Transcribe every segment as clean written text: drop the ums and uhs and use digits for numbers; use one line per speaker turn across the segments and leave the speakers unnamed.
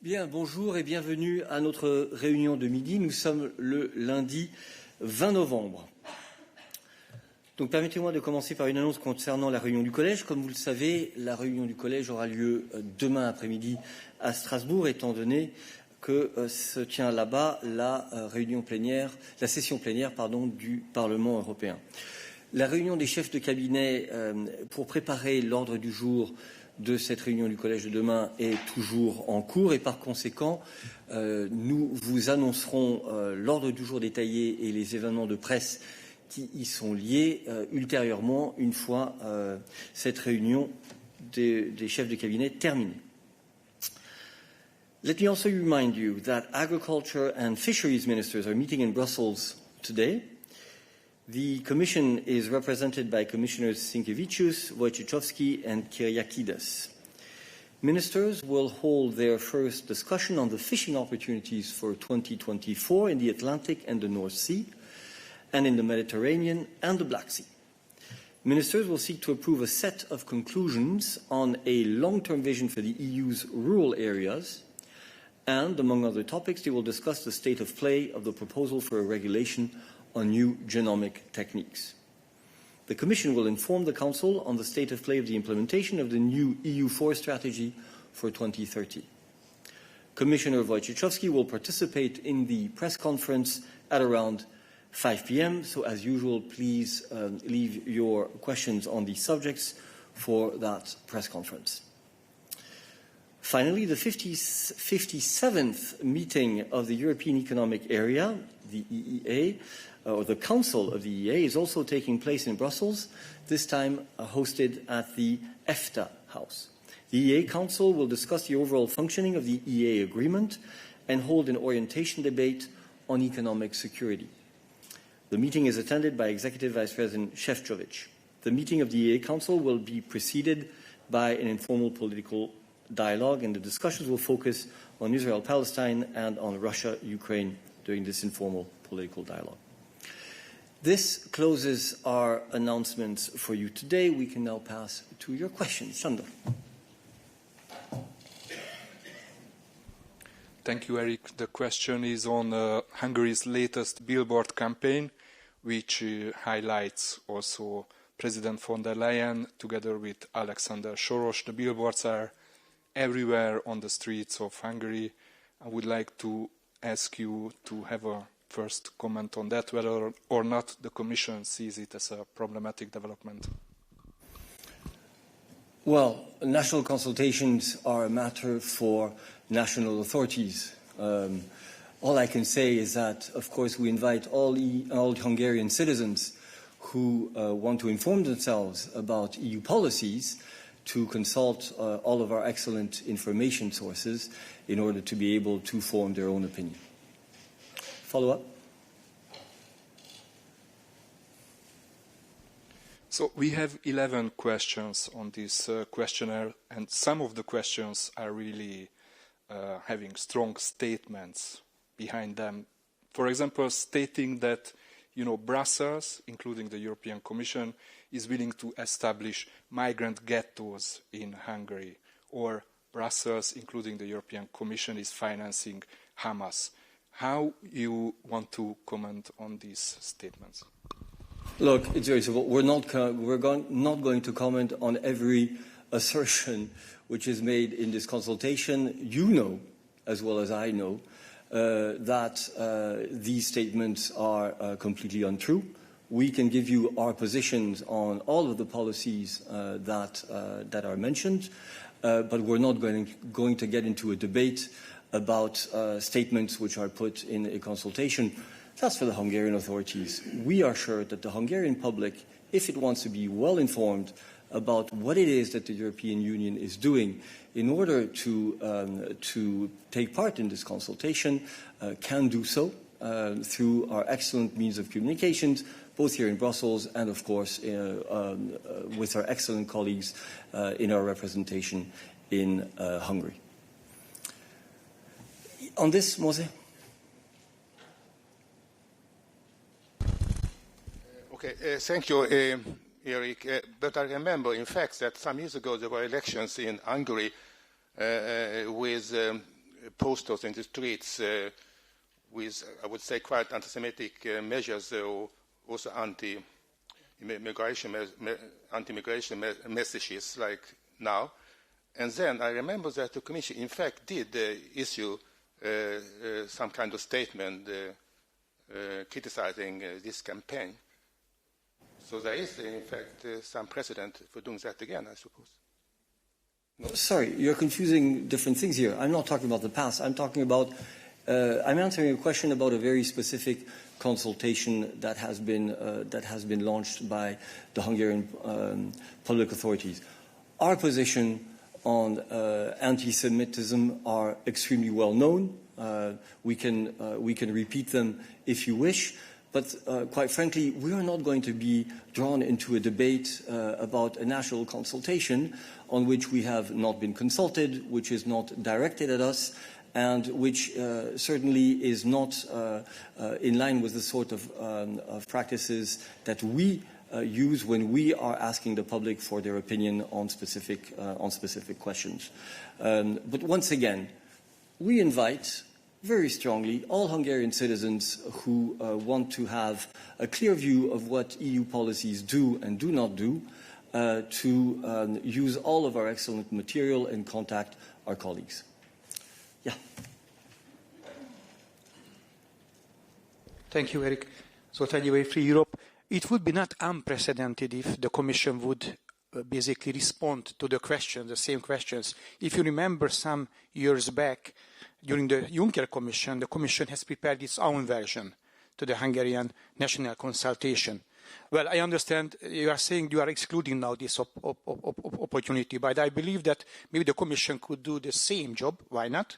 Bien, bonjour et bienvenue à notre réunion de midi. Nous sommes le lundi 20 novembre. Donc permettez-moi de commencer par une annonce concernant la réunion du collège. Comme vous le savez, la réunion du collège aura lieu demain après-midi à Strasbourg, étant donné que se tient là-bas la session plénière du Parlement européen. La réunion des chefs de cabinet pour préparer l'ordre du jour de cette réunion du collège de demain est toujours en cours et par conséquent, nous vous annoncerons l'ordre du jour détaillé et les événements de presse qui y sont liés ultérieurement une fois cette réunion des chefs de cabinet terminée. Let me also remind you that agriculture and fisheries ministers are meeting in Brussels today. The Commission is represented by Commissioners Sinkevicius, Wojciechowski and Kyriakides. Ministers will hold their first discussion on the fishing opportunities for 2024 in the Atlantic and the North Sea, and in the Mediterranean and the Black Sea. Ministers will seek to approve a set of conclusions on a long-term vision for the EU's rural areas, and, among other topics, they will discuss the state of play of the proposal for a regulation on new genomic techniques. The Commission will inform the Council on the state of play of the implementation of the new EU forest strategy for 2030. Commissioner Wojciechowski will participate in the press conference at around 5 p.m. So, as usual, please leave your questions on these subjects for that press conference. Finally, the 57th meeting of the European Economic Area, the EEA, or the Council of the EEA, is also taking place in Brussels, this time hosted at the EFTA House. The EEA Council will discuss the overall functioning of the EEA agreement and hold an orientation debate on economic security. The meeting is attended by Executive Vice President Šefčovič. The meeting of the EEA Council will be preceded by an informal political dialogue, and the discussions will focus on Israel-Palestine and on Russia-Ukraine during this informal political dialogue. This closes our announcements for you today. We can now pass to your questions. Sándor.
Thank you, Eric. The question is on Hungary's latest billboard campaign, which highlights also President von der Leyen together with Alexander Soros. The billboards are everywhere on the streets of Hungary. I would like to ask you to have a first comment on that, whether or not the Commission sees it as a problematic development.
Well, national consultations are a matter for national authorities. All I can say is that, of course, we invite all Hungarian citizens who want to inform themselves about EU policies to consult all of our excellent information sources in order to be able to form their own opinion. Follow up?
So we have 11 questions on this questionnaire, and some of the questions are really having strong statements behind them. For example, stating that, Brussels, including the European Commission, is willing to establish migrant ghettos in Hungary, or Brussels, including the European Commission, is financing Hamas. How you want to comment on these statements?
Look, it's very simple. We're not going to comment on every assertion which is made in this consultation. You know, as well as I know, that these statements are completely untrue. We can give you our positions on all of the policies that are mentioned, but we're not going to get into a debate about statements which are put in a consultation. That's for the Hungarian authorities. We are sure that the Hungarian public, if it wants to be well informed about what it is that the European Union is doing in order to take part in this consultation, can do so through our excellent means of communications, both here in Brussels and, of course, with our excellent colleagues in our representation in Hungary. On this, Mose?
Okay, thank you, Eric. But I remember, in fact, that some years ago there were elections in Hungary with posters in the streets with, I would say, quite anti-Semitic measures, or also anti-immigration messages like now. And then I remember that the Commission, in fact, did issue some kind of statement criticizing this campaign. So there is, in fact, some precedent for doing that again, I suppose.
No? Sorry, you're confusing different things here. I'm not talking about the past. I'm talking about, I'm answering a question about a very specific consultation that has been launched by the Hungarian public authorities. Our position on anti-Semitism are extremely well known. We can repeat them if you wish, but quite frankly, we are not going to be drawn into a debate about a national consultation on which we have not been consulted, which is not directed at us, and which certainly is not in line with the sort of practices that we use when we are asking the public for their opinion on specific questions. But once again, we invite very strongly all Hungarian citizens who want to have a clear view of what EU policies do and do not do to use all of our excellent material and contact our colleagues. Yeah.
Thank you, Eric. So, anyway, Free Europe. It would be not unprecedented if the Commission would basically respond to the questions, the same questions. If you remember some years back, during the Juncker Commission, the Commission has prepared its own version to the Hungarian national consultation. Well, I understand you are saying you are excluding now this opportunity, but I believe that maybe the Commission could do the same job. Why not?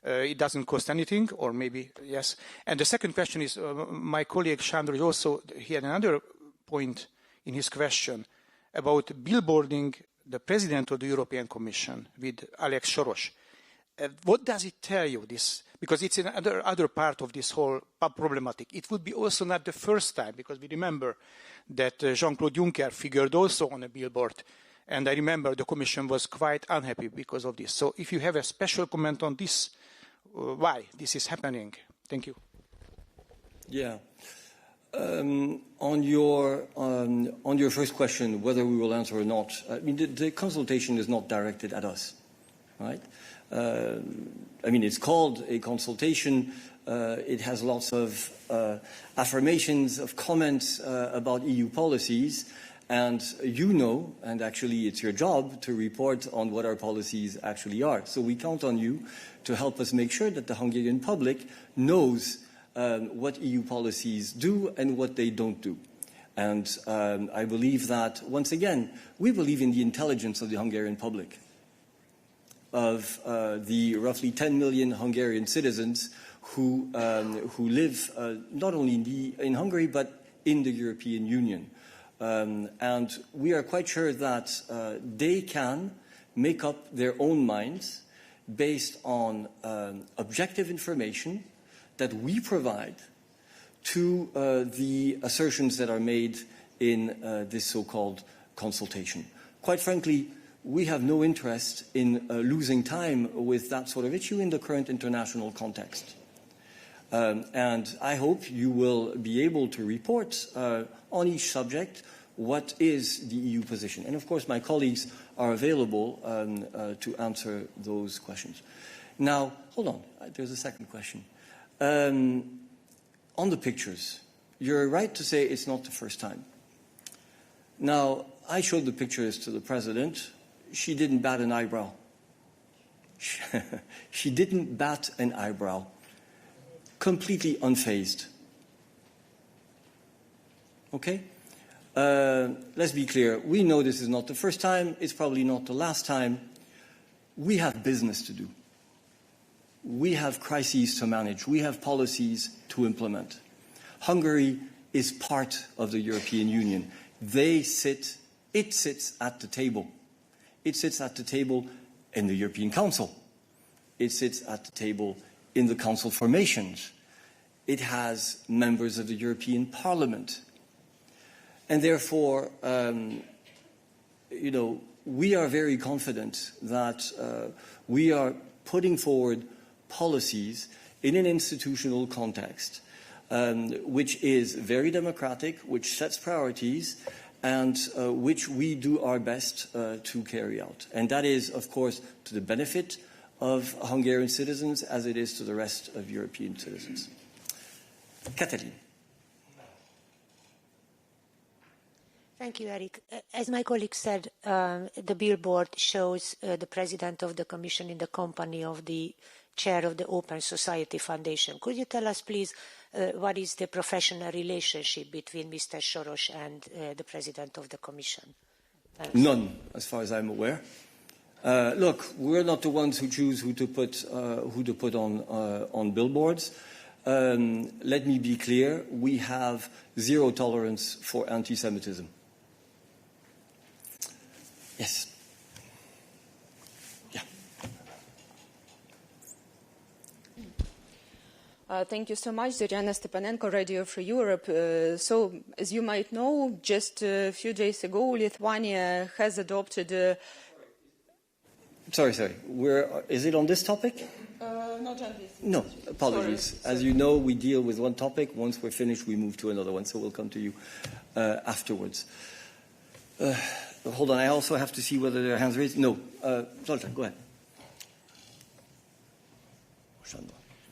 It doesn't cost anything, or maybe, yes. And the second question is, my colleague Sándor also, he had another point in his question about billboarding the President of the European Commission with Alex Soros. What does it tell you, this? Because it's another part of this whole problematic. It would be also not the first time, because we remember that Jean-Claude Juncker figured also on a billboard. And I remember the Commission was quite unhappy because of this. So if you have a special comment on this, why this is happening? Thank you.
Yeah. On your first question, whether we will answer or not, I mean, the consultation is not directed at us, right? I mean, it's called a consultation. It has lots of affirmations, of comments about EU policies. And you know, and actually it's your job to report on what our policies actually are. So we count on you to help us make sure that the Hungarian public knows what EU policies do and what they don't do. And I believe that, once again, we believe in the intelligence of the Hungarian public, of the roughly 10 million Hungarian citizens who live not only in Hungary but in the European Union. And we are quite sure that they can make up their own minds based on objective information that we provide to the assertions that are made in this so-called consultation. Quite frankly, we have no interest in losing time with that sort of issue in the current international context. And I hope you will be able to report on each subject what is the EU position. And of course, my colleagues are available to answer those questions. Now, hold on, there's a second question. On the pictures, you're right to say it's not the first time. Now, I showed the pictures to the President. She didn't bat an eyebrow. She didn't bat an eyebrow. Completely unfazed. Okay? Let's be clear. We know this is not the first time. It's probably not the last time. We have business to do. We have crises to manage. We have policies to implement. Hungary is part of the European Union. It sits at the table. It sits at the table in the European Council. It sits at the table in the Council formations. It has members of the European Parliament. And therefore, we are very confident that we are putting forward policies in an institutional context, which is very democratic, which sets priorities, and which we do our best to carry out. And that is, of course, to the benefit of Hungarian citizens as it is to the rest of European citizens. Katalin.
Thank you, Eric. As my colleague said, the billboard shows the President of the Commission in the company of the Chair of the Open Society Foundation. Could you tell us, please, what is the professional relationship between Mr. Soros and the President of the Commission?
None, as far as I'm aware. Look, we're not the ones who choose who to put on billboards. Let me be clear, we have zero tolerance for anti-Semitism. Yes. Yeah.
Thank you so much, Zoriana Stepanenko, Radio Free Europe. So, as you might know, just a few days ago, Lithuania has adopted...
Sorry. Is it on this topic?
Not on this.
No, apologies. Sorry. As you know, we deal with one topic. Once we're finished, we move to another one. So we'll come to you afterwards. Hold on. I also have to see whether there are hands raised. No. Zoltan, go ahead.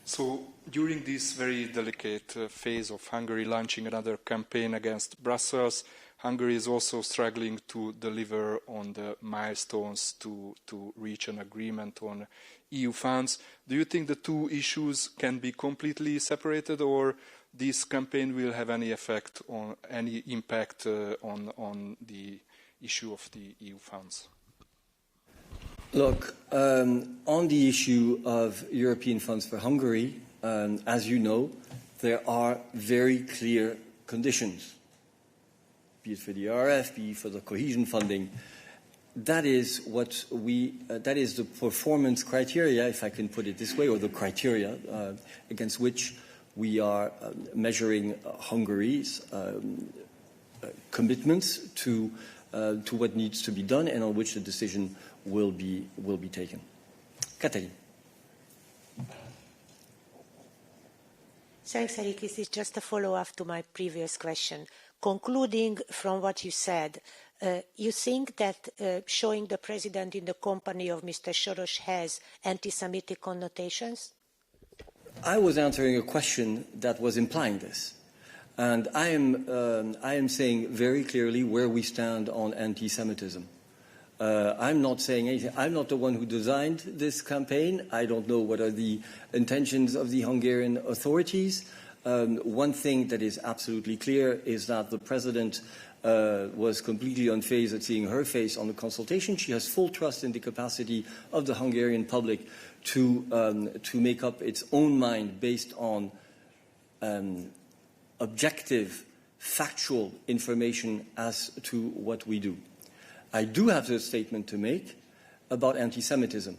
So during this very delicate phase of Hungary launching another campaign against Brussels, Hungary is also struggling to deliver on the milestones to reach an agreement on EU funds. Do you think the two issues can be completely separated, or this campaign will have any effect on any impact on the issue of the EU funds?
Look, on the issue of European funds for Hungary, as you know, there are very clear conditions. Be it for the RF, be it for the cohesion funding. That is that is the performance criteria, if I can put it this way, or the criteria against which we are measuring Hungary's commitments to what needs to be done and on which the decision will be taken. Katalin.
Thanks, Eric. This is just a follow-up to my previous question. Concluding from what you said, you think that showing the President in the company of Mr. Soros has anti-Semitic connotations?
I was answering a question that was implying this. And I am saying very clearly where we stand on anti-Semitism. I'm not saying anything. I'm not the one who designed this campaign. I don't know what are the intentions of the Hungarian authorities. One thing that is absolutely clear is that the President was completely unfazed at seeing her face on the consultation. She has full trust in the capacity of the Hungarian public to make up its own mind based on objective, factual information as to what we do. I do have a statement to make about anti-Semitism,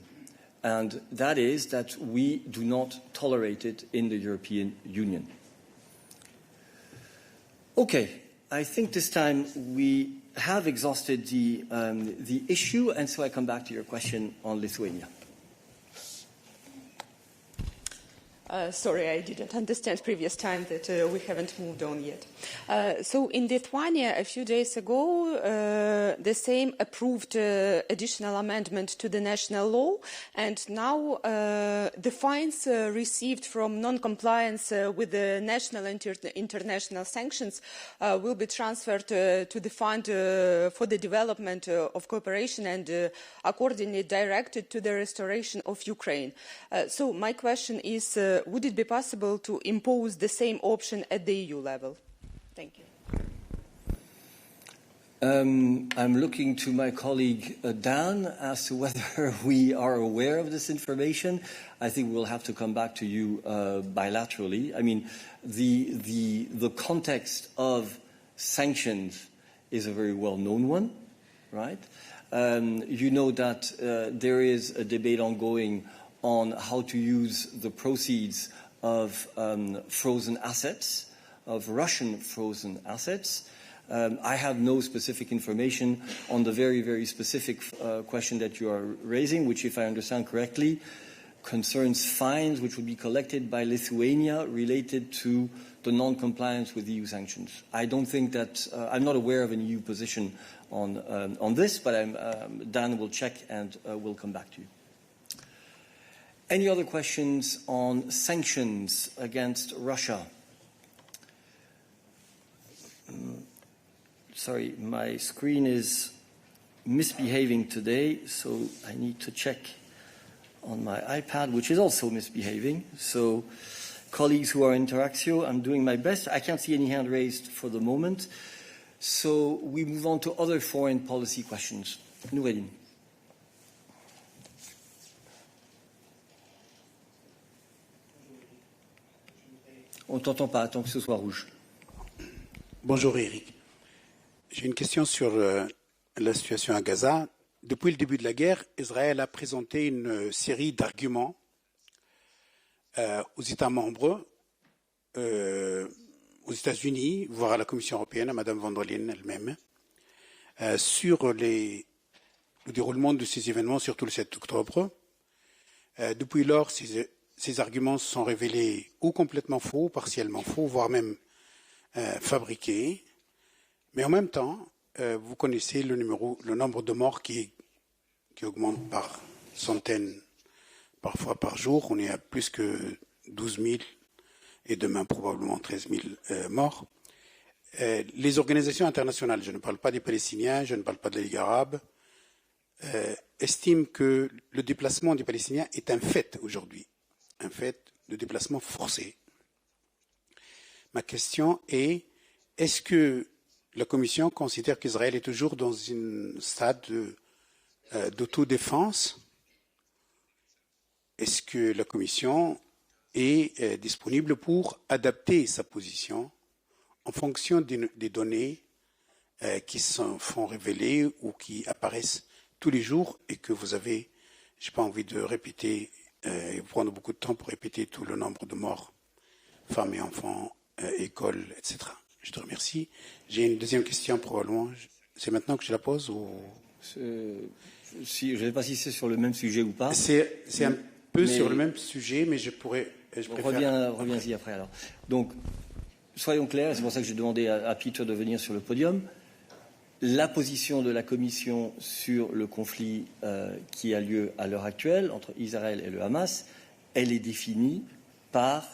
and that is that we do not tolerate it in the European Union. Okay, I think this time we have exhausted the issue, and so I come back to your question on Lithuania.
Sorry, I didn't understand previous time that we haven't moved on yet. So in Lithuania, a few days ago, the Sejm approved additional amendment to the national law, and now the fines received from non-compliance with the national and international sanctions will be transferred to the Fund for the Development of Cooperation and accordingly directed to the restoration of Ukraine. So my question is, would it be possible to impose the same option at the EU level? Thank you.
I'm looking to my colleague Dan as to whether we are aware of this information. I think we'll have to come back to you bilaterally. I mean, the context of sanctions is a very well-known one, right? You know that there is a debate ongoing on how to use the proceeds of frozen assets, of Russian frozen assets. I have no specific information on the very, very specific question that you are raising, which, if I understand correctly, concerns fines which would be collected by Lithuania related to the non-compliance with EU sanctions. I don't think that, I'm not aware of an EU position on this, but Dan will check and will come back to you. Any other questions on sanctions against Russia? Sorry, my screen is misbehaving today, so I need to check on my iPad, which is also misbehaving. So, colleagues who are in Interaxio, I'm doing my best. I can't see any hand raised for the moment. So we move on to other foreign policy questions. Noureddin. On ne t'entend pas, attends que ce soit rouge.
Bonjour Eric. J'ai une question sur la situation à Gaza. Depuis le début de la guerre, Israël a présenté une série d'arguments aux États membres, aux États-Unis, voire à la Commission européenne, à Mme von der Leyen elle-même, sur le déroulement de ces événements, surtout le 7 octobre. Depuis lors, ces arguments se sont révélés ou complètement faux, partiellement faux, voire même fabriqués. Mais en même temps, vous connaissez le nombre de morts qui augmente par centaines, parfois par jour. On est à plus que 12 000 et demain probablement 13 000 morts. Les organisations internationales, je ne parle pas des Palestiniens, je ne parle pas de la Ligue arabe, estiment que le déplacement des Palestiniens est un fait aujourd'hui, un fait de déplacement forcé. Ma question est, est-ce que la Commission considère qu'Israël est toujours dans un stade d'autodéfense? Est-ce que la Commission est disponible pour adapter sa position en fonction des données qui se font révéler ou qui apparaissent tous les jours et que vous avez, je n'ai pas envie de répéter et prendre beaucoup de temps pour répéter tout le nombre de morts, femmes et enfants, écoles, etc. Je te remercie. J'ai une deuxième question probablement. C'est maintenant que je la pose ou...
Je ne sais pas si c'est sur le même sujet ou pas.
C'est un peu sur le même sujet, mais je préfère...
Reviens-y après alors. Donc, soyons clairs, c'est pour ça que j'ai demandé à Peter de venir sur le podium. La position de la Commission sur le conflit qui a lieu à l'heure actuelle entre Israël et le Hamas, elle est définie par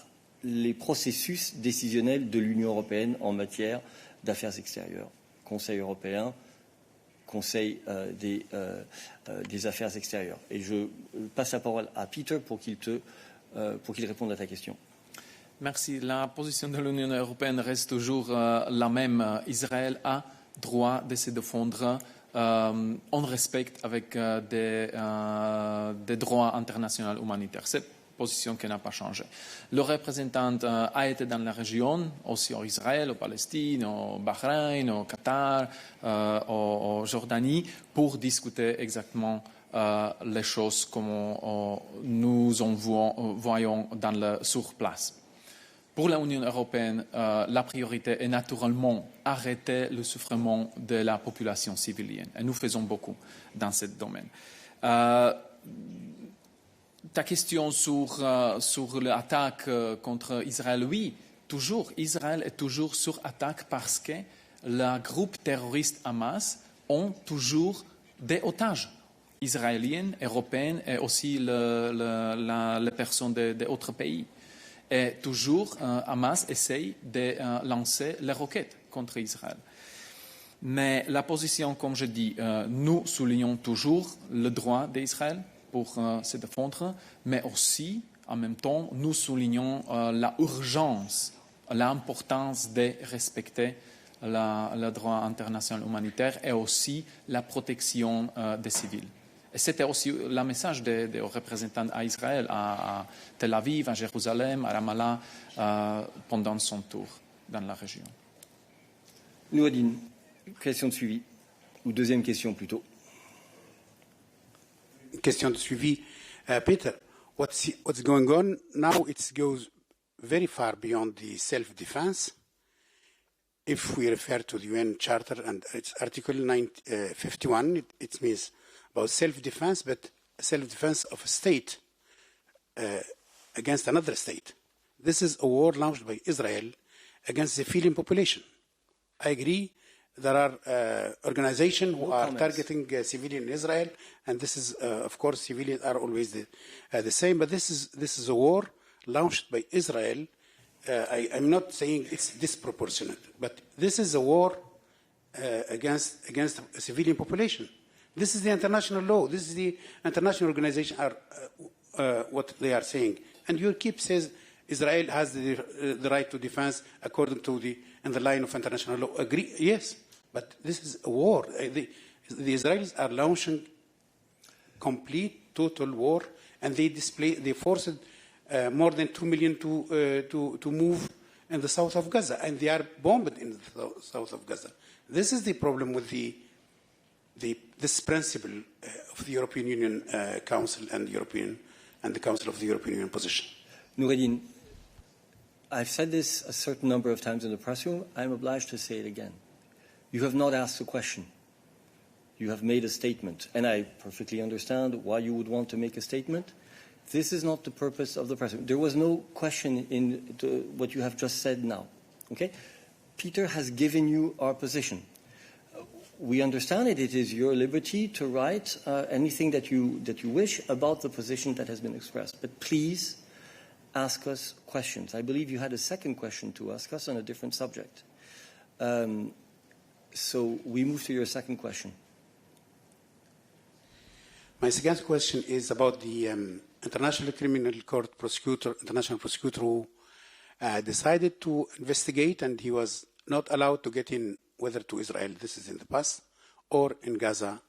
les processus décisionnels de l'Union européenne en matière d'affaires extérieures. Conseil européen, Conseil des affaires extérieures. Et je passe la parole à Peter pour qu'il réponde à ta question.
Merci. La position de l'Union européenne reste toujours la même. Israël a droit de se défendre. On respecte avec des droits internationaux humanitaires. C'est une position qui n'a pas changé. Le représentant a été dans la région, aussi en Israël, en Palestine, au Bahreïn, au Qatar, en Jordanie, pour discuter exactement les choses comme nous en voyons sur place. Pour l'Union européenne, la priorité est naturellement arrêter le souffrement de la population civilienne. Et nous faisons beaucoup dans ce domaine. Ta question sur l'attaque contre Israël, oui, toujours. Israël est toujours sur attaque parce que le groupe terroriste Hamas ont toujours des otages israéliennes, européennes et aussi les personnes d'autres pays. Et toujours, Hamas essaye de lancer les roquettes contre Israël. Mais la position, comme je dis, nous soulignons toujours le droit d'Israël pour se défendre, mais aussi, en même temps, nous soulignons l'urgence, l'importance de respecter le droit international humanitaire et aussi la protection des civils. Et c'était aussi le message des représentants à Israël, à Tel Aviv, à Jérusalem, à Ramallah, pendant son tour dans la région.
Noureddin, question de suivi, ou deuxième question plutôt.
Question de suivi. Peter, what's going on now? It goes very far beyond the self-defense. If we refer to the UN Charter and its Article 51, it means about self-defense, but self-defense of a state against another state. This is a war launched by Israel against the civilian population. I agree. There are organizations who are targeting civilian Israel, and this is, of course, civilians are always the same. But this is a war launched by Israel. I'm not saying it's disproportionate, but this is a war against a civilian population. This is the international law. This is the international organization what they are saying. And your keep says Israel has the right to defense according to in the line of international law. Agree? Yes. But this is a war. The Israelis are launching complete, total war, and they forced more than 2 million to move in the south of Gaza, and they are bombed in the south of Gaza. This is the problem with this principle of the European Union Council and the Council of the European Union position.
Noureddin, I've said this a certain number of times in the press room. I'm obliged to say it again. You have not asked a question. You have made a statement, and I perfectly understand why you would want to make a statement. This is not the purpose of the press room. There was no question in what you have just said now. Okay? Peter has given you our position. We understand it. It is your liberty to write anything that you wish about the position that has been expressed. But please ask us questions. I believe you had a second question to ask us on a different subject. So we move to your second question.
My second question is about the International Criminal Court international prosecutor who decided to investigate, and he was not allowed to get in, whether to Israel, this is in the past, or in Gaza.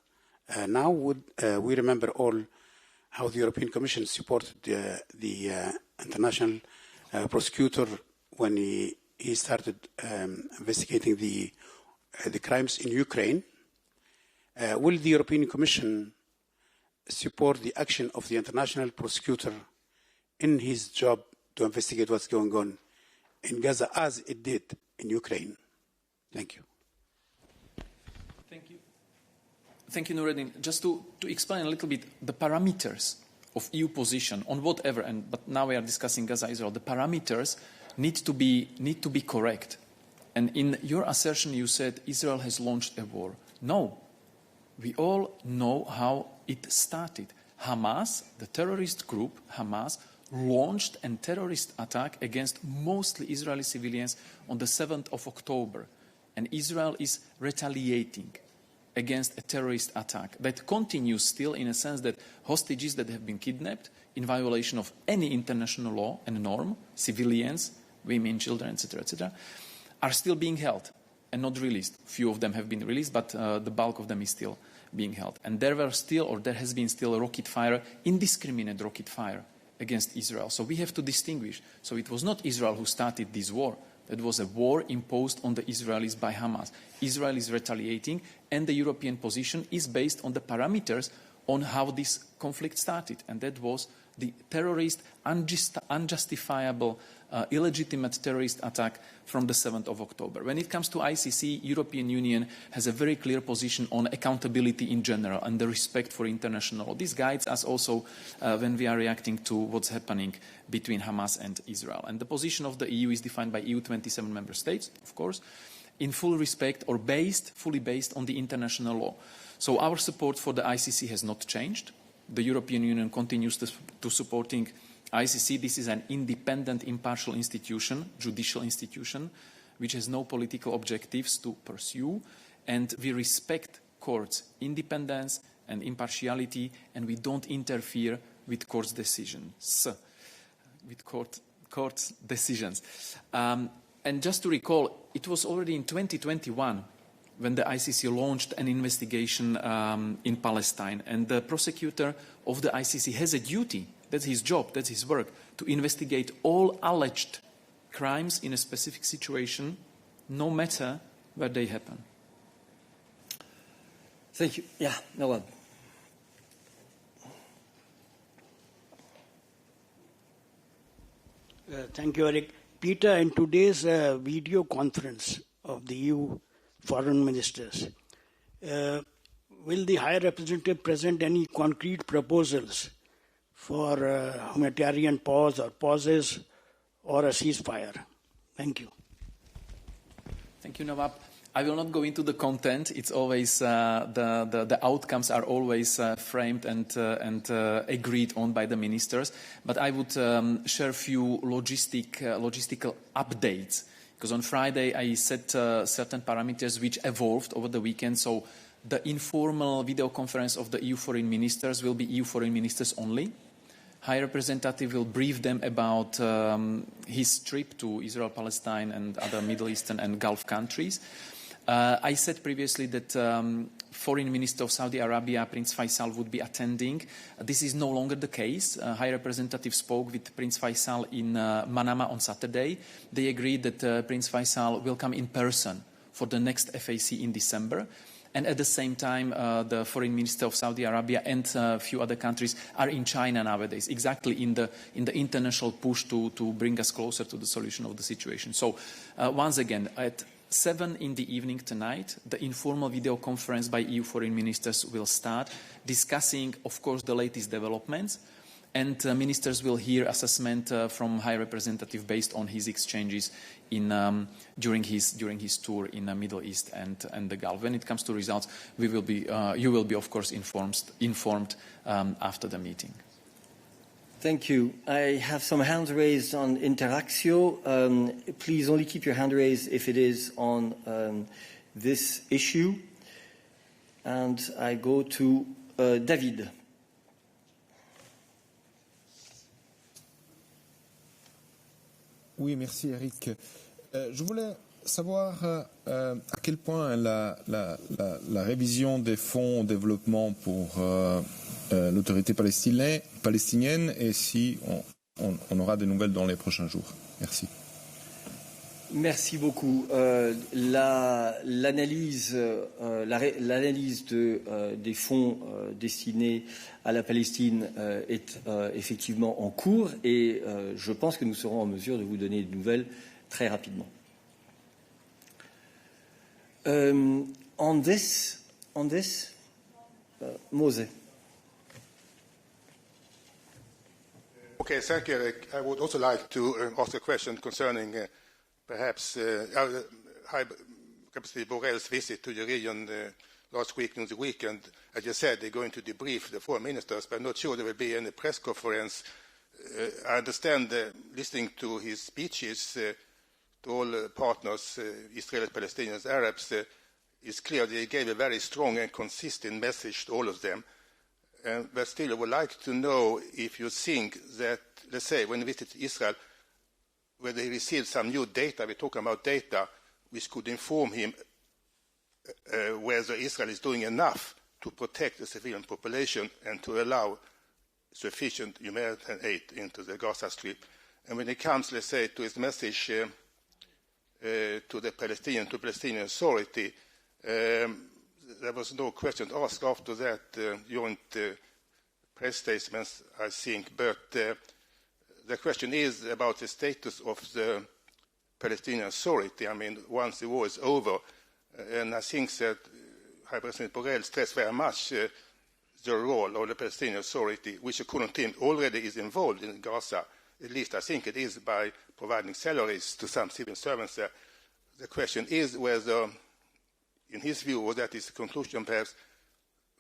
Now we remember all how the European Commission supported the international prosecutor when he started investigating the crimes in Ukraine. Will the European Commission support the action of the international prosecutor in his job to investigate what's going on in Gaza as it did in Ukraine? Thank you.
Thank you. Thank you, Noureddin. Just to explain a little bit the parameters of EU position on whatever, but now we are discussing Gaza, Israel. The parameters need to be correct. And in your assertion, you said Israel has launched a war. No. We all know how it started. Hamas, the terrorist group, Hamas, launched a terrorist attack against mostly Israeli civilians on the 7th of October. And Israel is retaliating against a terrorist attack that continues still, in a sense that hostages that have been kidnapped in violation of any international law and norm, civilians, women, children, etc., are still being held and not released. Few of them have been released, but the bulk of them is still being held. And there has been still rocket fire, indiscriminate rocket fire against Israel. So we have to distinguish. So it was not Israel who started this war. It was a war imposed on the Israelis by Hamas. Israel is retaliating, and the European position is based on the parameters on how this conflict started. And that was the terrorist, unjustifiable, illegitimate terrorist attack from the 7th of October. When it comes to ICC, European Union has a very clear position on accountability in general and the respect for international law. This guides us also when we are reacting to what's happening between Hamas and Israel. And the position of the EU is defined by EU 27 member states, of course, in full respect or fully based on the international law. So our support for the ICC has not changed. The European Union continues to supporting ICC. This is an independent, impartial institution, judicial institution, which has no political objectives to pursue, and we respect courts' independence and impartiality, and we don't interfere with courts' decisions. And just to recall, it was already in 2021 when the ICC launched an investigation in Palestine, and the prosecutor of the ICC has a duty. That's his job, that's his work, to investigate all alleged crimes in a specific situation, no matter where they happen.
Thank you. Yeah, Noel.
Thank you, Eric. Peter, in today's video conference of the EU foreign ministers, will the High Representative present any concrete proposals for a humanitarian pause or pauses or a ceasefire? Thank you.
Thank you, Nawab. I will not go into the content. It's always the outcomes are always framed and agreed on by the ministers. But I would share a few logistical updates, because on Friday I set certain parameters which evolved over the weekend. So the informal video conference of the EU foreign ministers will be EU foreign ministers only. High Representative will brief them about his trip to Israel, Palestine and other Middle Eastern and Gulf countries. I said previously that Foreign Minister of Saudi Arabia, Prince Faisal, would be attending. This is no longer the case. High Representative spoke with Prince Faisal in Manama on Saturday. They agreed that Prince Faisal will come in person for the next FAC in December. And at the same time, the Foreign Minister of Saudi Arabia and a few other countries are in China nowadays, exactly in the international push to bring us closer to the solution of the situation. So once again, at 7 in the evening tonight, the informal video conference by EU foreign ministers will start, discussing, of course, the latest developments, and ministers will hear assessment from High Representative based on his exchanges during his tour in the Middle East and the Gulf. When it comes to results, you will be, of course, informed after the meeting.
Thank you. I have some hands raised on Interactio. Please only keep your hand raised if it is on this issue. And I go to David.
Oui, merci Eric. Je voulais savoir à quel point la révision des fonds au développement pour l'autorité palestinienne et si on aura des nouvelles dans les prochains jours. Merci.
Merci beaucoup. L'analyse des fonds destinés à la Palestine est effectivement en cours et je pense que nous serons en mesure de vous donner des nouvelles très rapidement. On this, Mose.
Okay, thank you, Eric. I would also like to ask a question concerning perhaps High Representative Borrell's visit to the region last week and the weekend. As you said, they're going to debrief the foreign ministers, but I'm not sure there will be any press conference. I understand, listening to his speeches to all partners, Israelis, Palestinians, Arabs, it's clear that he gave a very strong and consistent message to all of them. But still, I would like to know if you think that, let's say, when he visited Israel, whether he received some new data, we're talking about data, which could inform him whether Israel is doing enough to protect the civilian population and to allow sufficient humanitarian aid into the Gaza Strip. And when it comes, let's say, to his message to the Palestinian Authority, there was no question asked after that joint press statements, I think, but the question is about the status of the Palestinian Authority. I mean, once the war is over, and I think that High Representative Borrell stressed very much the role of the Palestinian Authority, which according to him already is involved in Gaza. At least I think it is, by providing salaries to some civil servants there. The question is whether, in his view, or that is the conclusion perhaps,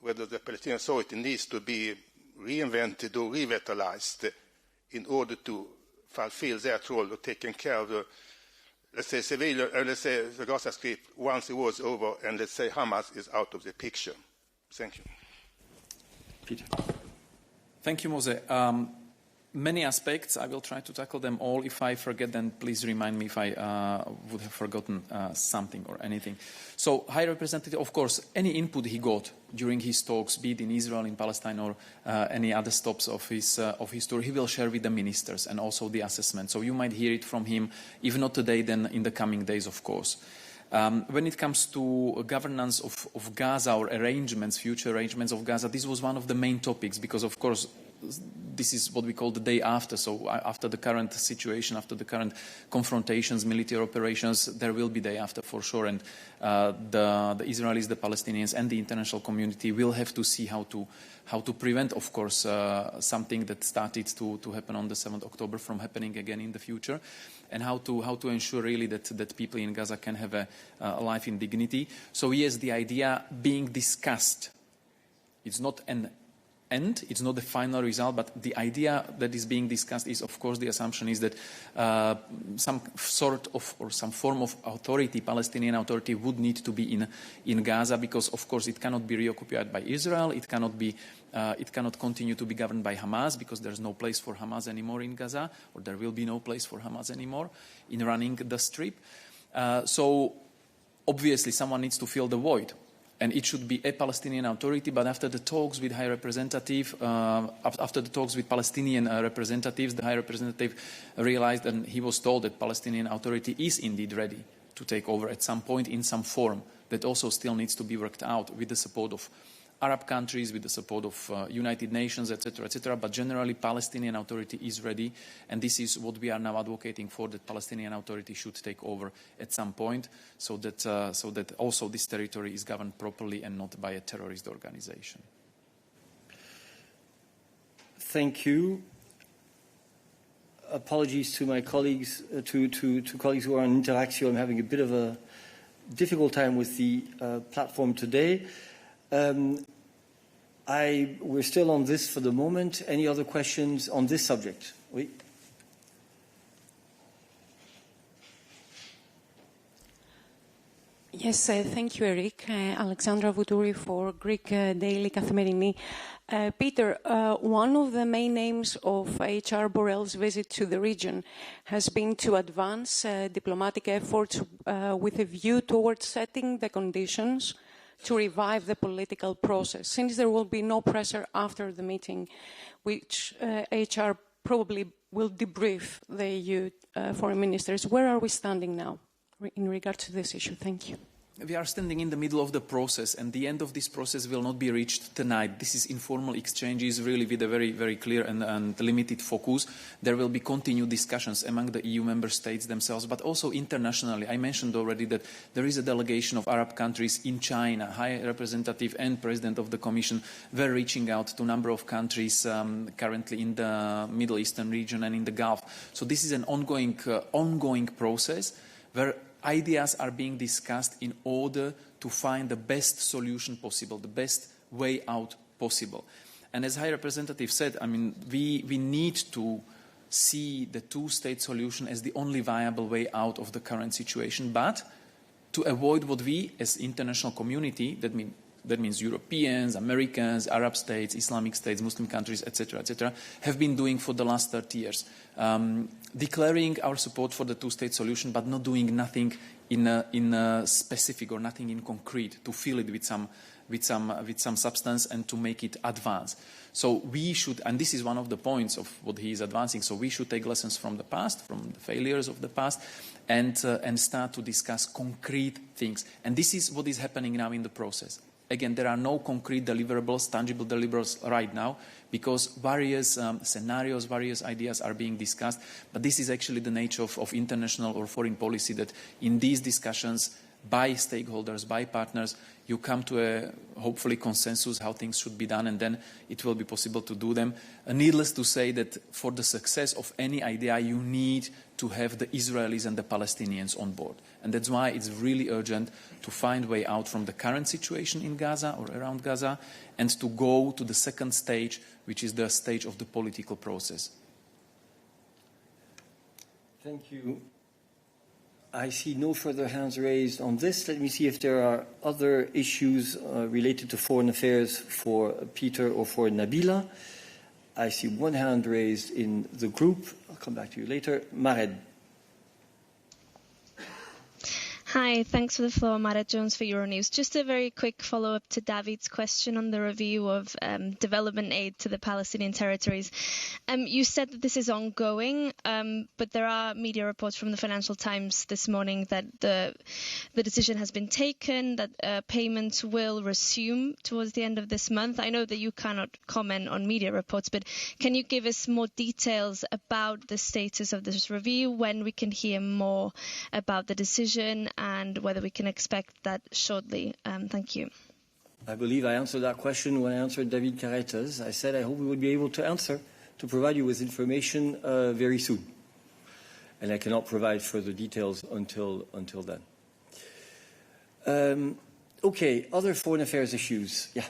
whether the Palestinian Authority needs to be reinvented or revitalized in order to fulfill their role of taking care of the, let's say, civilian, let's say, the Gaza Strip once the war is over, and let's say Hamas is out of the picture. Thank you.
Peter.
Thank you, Mose. Many aspects. I will try to tackle them all. If I forget, then please remind me if I would have forgotten something or anything. So, High Representative, of course, any input he got during his talks, be it in Israel, in Palestine, or any other stops of his tour, he will share with the ministers and also the assessment. So you might hear it from him, if not today, then in the coming days, of course. When it comes to governance of Gaza or arrangements, future arrangements of Gaza, this was one of the main topics because, of course, this is what we call the day after. So after the current situation, after the current confrontations, military operations, there will be day after for sure. And the Israelis, the Palestinians, and the international community will have to see how to prevent, of course, something that started to happen on the 7th October from happening again in the future, and how to ensure really that people in Gaza can have a life in dignity. So yes, the idea being discussed, it's not an end, it's not the final result, but the idea that is being discussed is, of course, the assumption is that some sort of or some form of authority, Palestinian authority, would need to be in Gaza, because, of course, it cannot be reoccupied by Israel. It cannot continue to be governed by Hamas, because there's no place for Hamas anymore in Gaza, or there will be no place for Hamas anymore in running the Strip. So obviously, someone needs to fill the void. And it should be a Palestinian authority, but after the talks with High Representative, after the talks with Palestinian representatives, the High Representative realized, and he was told, that Palestinian authority is indeed ready to take over at some point in some form that also still needs to be worked out with the support of Arab countries, with the support of United Nations, etc., etc. But generally, Palestinian Authority is ready, and this is what we are now advocating for, that Palestinian Authority should take over at some point, so that also this territory is governed properly and not by a terrorist organization.
Thank you. Apologies to my colleagues, to colleagues who are on Interaction. I'm having a bit of a difficult time with the platform today. We're still on this for the moment. Any other questions on this subject? Oui.
Yes, thank you, Eric. Alexandra Voutouri for Greek Daily Καθημερινή. Peter, one of the main aims of HR Borrell's visit to the region has been to advance diplomatic efforts with a view towards setting the conditions to revive the political process, since there will be no pressure after the meeting, which HR probably will debrief the EU foreign ministers. Where are we standing now in regard to this issue? Thank you.
We are standing in the middle of the process, and the end of this process will not be reached tonight. This is informal exchanges, really with a very, very clear and limited focus. There will be continued discussions among the EU member states themselves, but also internationally. I mentioned already that there is a delegation of Arab countries in China. High Representative and President of the Commission were reaching out to a number of countries currently in the Middle Eastern region and in the Gulf. So this is an ongoing process where ideas are being discussed in order to find the best solution possible, the best way out possible. And as High Representative said, I mean, we need to see the two-state solution as the only viable way out of the current situation, but to avoid what we, as international community, that means Europeans, Americans, Arab states, Islamic states, Muslim countries, etc., have been doing for the last 30 years. Declaring our support for the two-state solution, but not doing nothing in a specific or nothing in concrete to fill it with some substance and to make it advance. So we should, and this is one of the points of what he is advancing, so we should take lessons from the past, from the failures of the past, and start to discuss concrete things. And this is what is happening now in the process. Again, there are no concrete deliverables, tangible deliverables right now, because various scenarios, various ideas are being discussed. But this is actually the nature of international or foreign policy, that in these discussions by stakeholders, by partners, you come to a hopefully consensus how things should be done, and then it will be possible to do them. Needless to say that for the success of any idea, you need to have the Israelis and the Palestinians on board. And that's why it's really urgent to find a way out from the current situation in Gaza or around Gaza, and to go to the second stage, which is the stage of the political process.
Thank you. I see no further hands raised on this. Let me see if there are other issues related to foreign affairs for Peter or for Nabila. I see one hand raised in the group. I'll come back to you later. Mared.
Hi, thanks for the floor. Mara Jones for Euronews. Just a very quick follow-up to David's question on the review of development aid to the Palestinian territories. You said that this is ongoing, but there are media reports from the Financial Times this morning that the decision has been taken, that payments will resume towards the end of this month. I know that you cannot comment on media reports, but can you give us more details about the status of this review, when we can hear more about the decision, and whether we can expect that shortly? Thank you.
I believe I answered that question when I answered David Carreta's. I said I hope we would be able to provide you with information very soon. And I cannot provide further details until then. Okay, other foreign affairs issues. Yeah.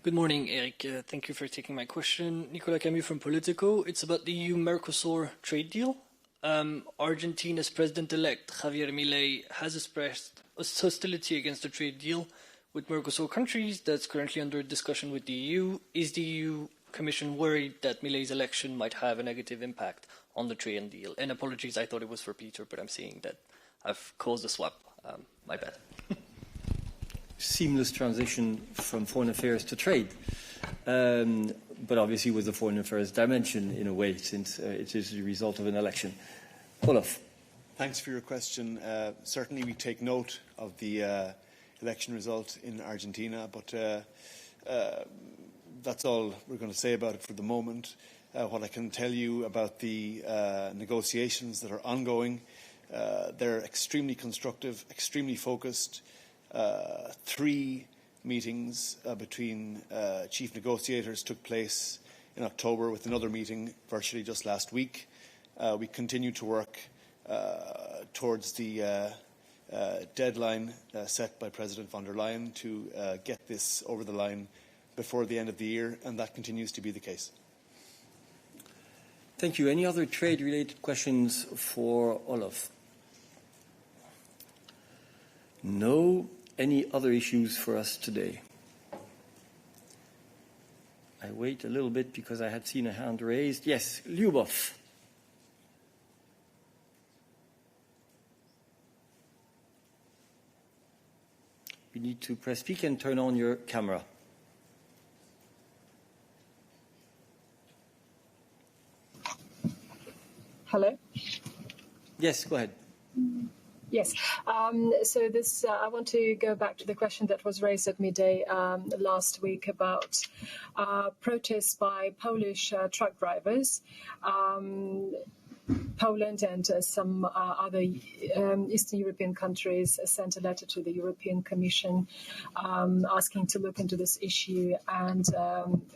Good morning, Eric. Thank you for taking my question. Nicolas Camus from Politico. It's about the EU-Mercosur trade deal. Argentina's president-elect, Javier Milei, has expressed hostility against the trade deal with Mercosur countries that's currently under discussion with the EU. Is the EU Commission worried that Milei's election might have a negative impact on the trade deal? And apologies, I thought it was for Peter, but I'm seeing that I've caused a swap. My bad.
Seamless transition from foreign affairs to trade, but obviously with the foreign affairs dimension in a way, since it is the result of an election. Olaf.
Thanks for your question. Certainly we take note of the election result in Argentina, but that's all we're going to say about it for the moment. What I can tell you about the negotiations that are ongoing, they're extremely constructive, extremely focused. 3 meetings between chief negotiators took place in October, with another meeting virtually just last week. We continue to work towards the deadline set by President von der Leyen to get this over the line before the end of the year, and that continues to be the case.
Thank you. Any other trade-related questions for Olaf? No. Any other issues for us today? I wait a little bit because I had seen a hand raised. Yes, Lyubov. You need to press speak and turn on your camera.
Hello?
Yes, go ahead.
Yes. So this, I want to go back to the question that was raised at Midday last week about protests by Polish truck drivers. Poland and some other Eastern European countries sent a letter to the European Commission asking to look into this issue and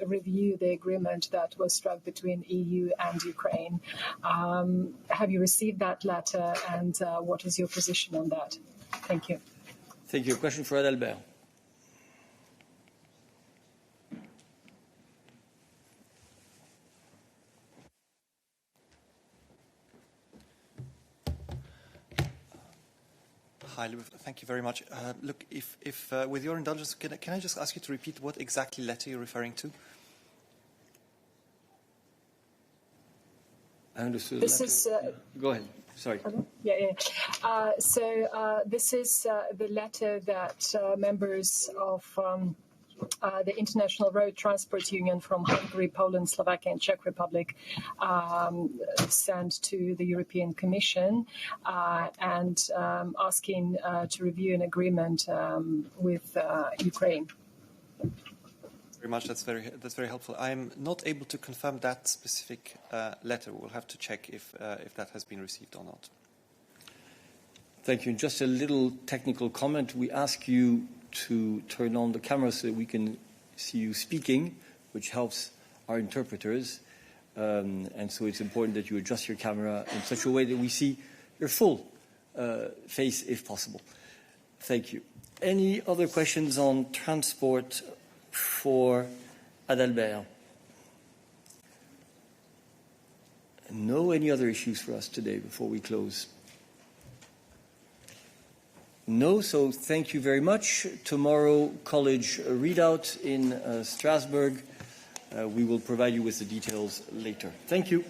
review the agreement that was struck between EU and Ukraine. Have you received that letter, and what is your position on that? Thank you.
Thank you. A question for Adalbert.
Hi, thank you very much. Look, if with your indulgence, can I just ask you to repeat what exactly letter you're referring to?
I understood.
This is.
Go ahead. Sorry.
Yeah. So this is the letter that members of the International Road Transport Union from Hungary, Poland, Slovakia, and Czech Republic sent to the European Commission and asking to review an agreement with Ukraine.
Very much. That's very helpful. I'm not able to confirm that specific letter. We'll have to check if that has been received or not.
Thank you. Just a little technical comment. We ask you to turn on the camera so that we can see you speaking, which helps our interpreters. And so it's important that you adjust your camera in such a way that we see your full face, if possible. Thank you. Any other questions on transport for Adalbert? No. Any other issues for us today before we close? No, so thank you very much. Tomorrow, college readout in Strasbourg. We will provide you with the details later. Thank you.